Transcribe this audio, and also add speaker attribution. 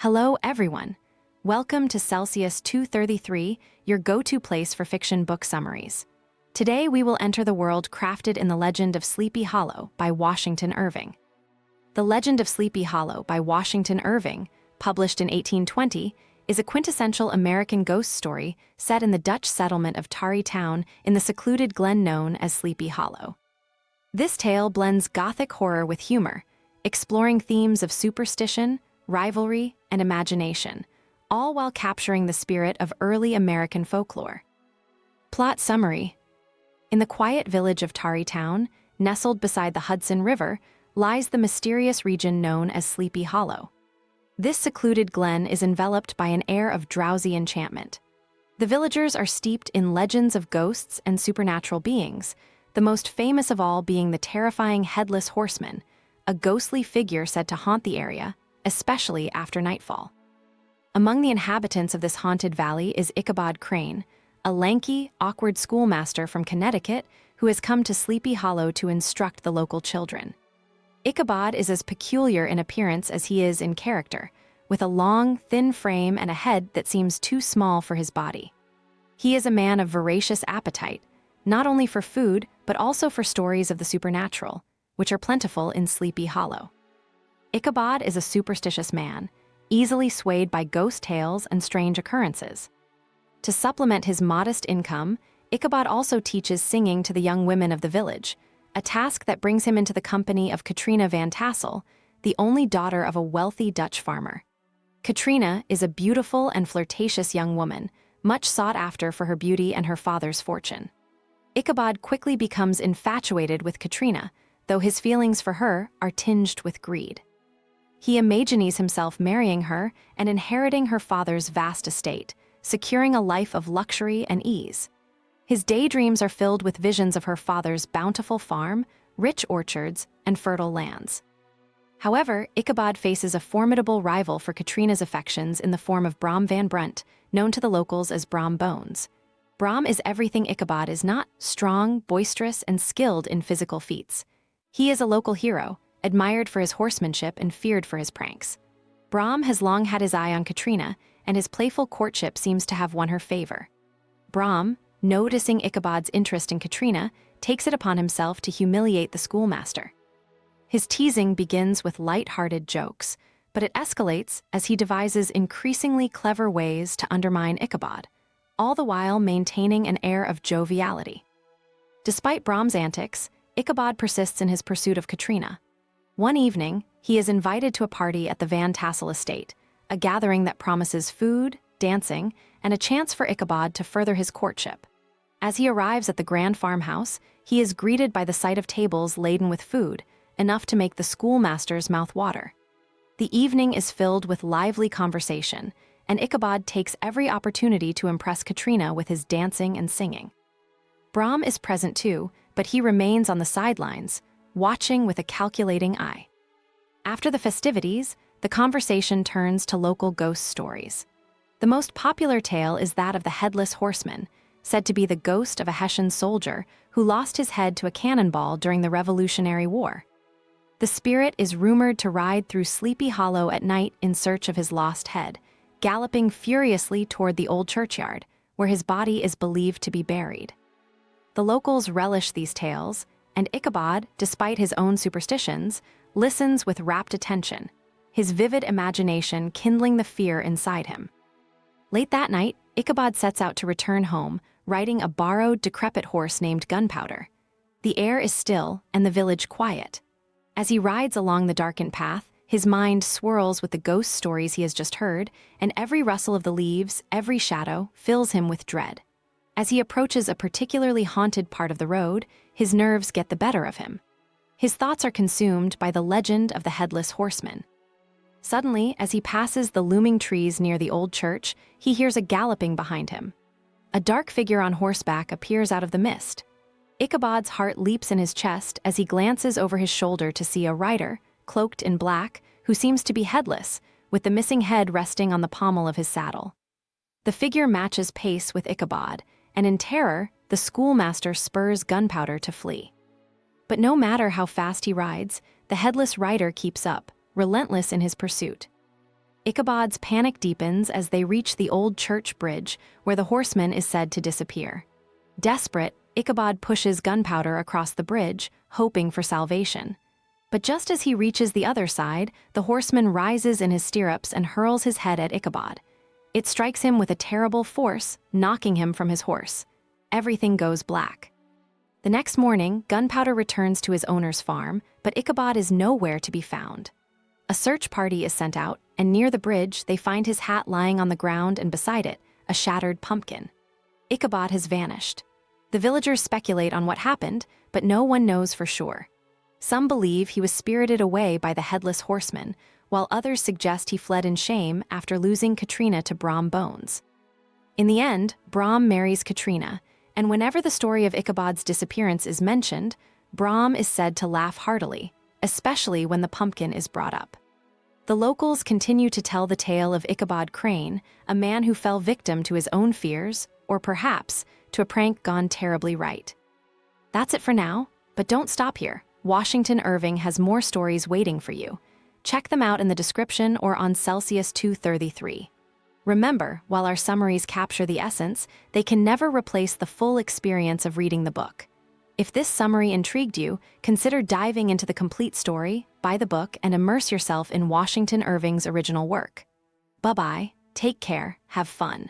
Speaker 1: Hello, everyone. Welcome to Celsius 233, your go-to place for fiction book summaries. Today, we will enter the world crafted in the legend of Sleepy Hollow by Washington Irving. The Legend of Sleepy Hollow by Washington Irving, published in 1820, is a quintessential American ghost story set in the Dutch settlement of Tarry Town in the secluded glen known as Sleepy Hollow. This tale blends Gothic horror with humor, exploring themes of superstition, rivalry, and imagination, all while capturing the spirit of early American folklore. Plot summary. In the quiet village of Tarry Town, nestled beside the Hudson River, lies the mysterious region known as Sleepy Hollow. This secluded glen is enveloped by an air of drowsy enchantment. The villagers are steeped in legends of ghosts and supernatural beings, the most famous of all being the terrifying Headless Horseman, a ghostly figure said to haunt the area, especially after nightfall. Among the inhabitants of this haunted valley is Ichabod Crane, a lanky, awkward schoolmaster from Connecticut who has come to Sleepy Hollow to instruct the local children. Ichabod is as peculiar in appearance as he is in character, with a long, thin frame and a head that seems too small for his body. He is a man of voracious appetite, not only for food, but also for stories of the supernatural, which are plentiful in Sleepy Hollow. Ichabod is a superstitious man, easily swayed by ghost tales and strange occurrences. To supplement his modest income, Ichabod also teaches singing to the young women of the village, a task that brings him into the company of Katrina van Tassel, the only daughter of a wealthy Dutch farmer. Katrina is a beautiful and flirtatious young woman, much sought after for her beauty and her father's fortune. Ichabod quickly becomes infatuated with Katrina, though his feelings for her are tinged with greed. He imagines himself marrying her and inheriting her father's vast estate, securing a life of luxury and ease. His daydreams are filled with visions of her father's bountiful farm, rich orchards, and fertile lands. However, Ichabod faces a formidable rival for Katrina's affections in the form of Brom van Brunt, known to the locals as Brom Bones. Brom is everything Ichabod is not: strong, boisterous, and skilled in physical feats. He is a local hero, admired for his horsemanship and feared for his pranks. Brom has long had his eye on Katrina, and his playful courtship seems to have won her favor. Brom, noticing Ichabod's interest in Katrina, takes it upon himself to humiliate the schoolmaster. His teasing begins with light-hearted jokes, but it escalates as he devises increasingly clever ways to undermine Ichabod, all the while maintaining an air of joviality. Despite Brom's antics, Ichabod persists in his pursuit of Katrina. One evening, he is invited to a party at the Van Tassel estate, a gathering that promises food, dancing, and a chance for Ichabod to further his courtship. As he arrives at the grand farmhouse, he is greeted by the sight of tables laden with food, enough to make the schoolmaster's mouth water. The evening is filled with lively conversation, and Ichabod takes every opportunity to impress Katrina with his dancing and singing. Brom is present too, but he remains on the sidelines, watching with a calculating eye. After the festivities, the conversation turns to local ghost stories. The most popular tale is that of the Headless Horseman, said to be the ghost of a Hessian soldier who lost his head to a cannonball during the Revolutionary War. The spirit is rumored to ride through Sleepy Hollow at night in search of his lost head, galloping furiously toward the old churchyard, where his body is believed to be buried. The locals relish these tales, and Ichabod, despite his own superstitions, listens with rapt attention, his vivid imagination kindling the fear inside him. Late that night, Ichabod sets out to return home, riding a borrowed, decrepit horse named Gunpowder. The air is still and the village quiet. As he rides along the darkened path, his mind swirls with the ghost stories he has just heard, and every rustle of the leaves, every shadow, fills him with dread. As he approaches a particularly haunted part of the road, his nerves get the better of him. His thoughts are consumed by the legend of the Headless Horseman. Suddenly, as he passes the looming trees near the old church, he hears a galloping behind him. A dark figure on horseback appears out of the mist. Ichabod's heart leaps in his chest as he glances over his shoulder to see a rider, cloaked in black, who seems to be headless, with the missing head resting on the pommel of his saddle. The figure matches pace with Ichabod, and in terror, the schoolmaster spurs Gunpowder to flee. But no matter how fast he rides, the headless rider keeps up, relentless in his pursuit. Ichabod's panic deepens as they reach the old church bridge, where the horseman is said to disappear. Desperate, Ichabod pushes gunpowder across the bridge, hoping for salvation. But just as he reaches the other side, the horseman rises in his stirrups and hurls his head at Ichabod. It strikes him with a terrible force, knocking him from his horse. Everything goes black. The next morning, gunpowder returns to his owner's farm, but Ichabod is nowhere to be found. A search party is sent out, and near the bridge, they find his hat lying on the ground and beside it, a shattered pumpkin. Ichabod has vanished. The villagers speculate on what happened, but no one knows for sure. Some believe he was spirited away by the headless horseman, while others suggest he fled in shame after losing Katrina to Brom Bones. In the end, Brom marries Katrina, and whenever the story of Ichabod's disappearance is mentioned, Brom is said to laugh heartily, especially when the pumpkin is brought up. The locals continue to tell the tale of Ichabod Crane, a man who fell victim to his own fears, or perhaps to a prank gone terribly right. That's it for now, but don't stop here. Washington Irving has more stories waiting for you. Check them out in the description or on Celsius 233. Remember, while our summaries capture the essence, they can never replace the full experience of reading the book. If this summary intrigued you, consider diving into the complete story, buy the book, and immerse yourself in Washington Irving's original work. Bye-bye, take care, have fun.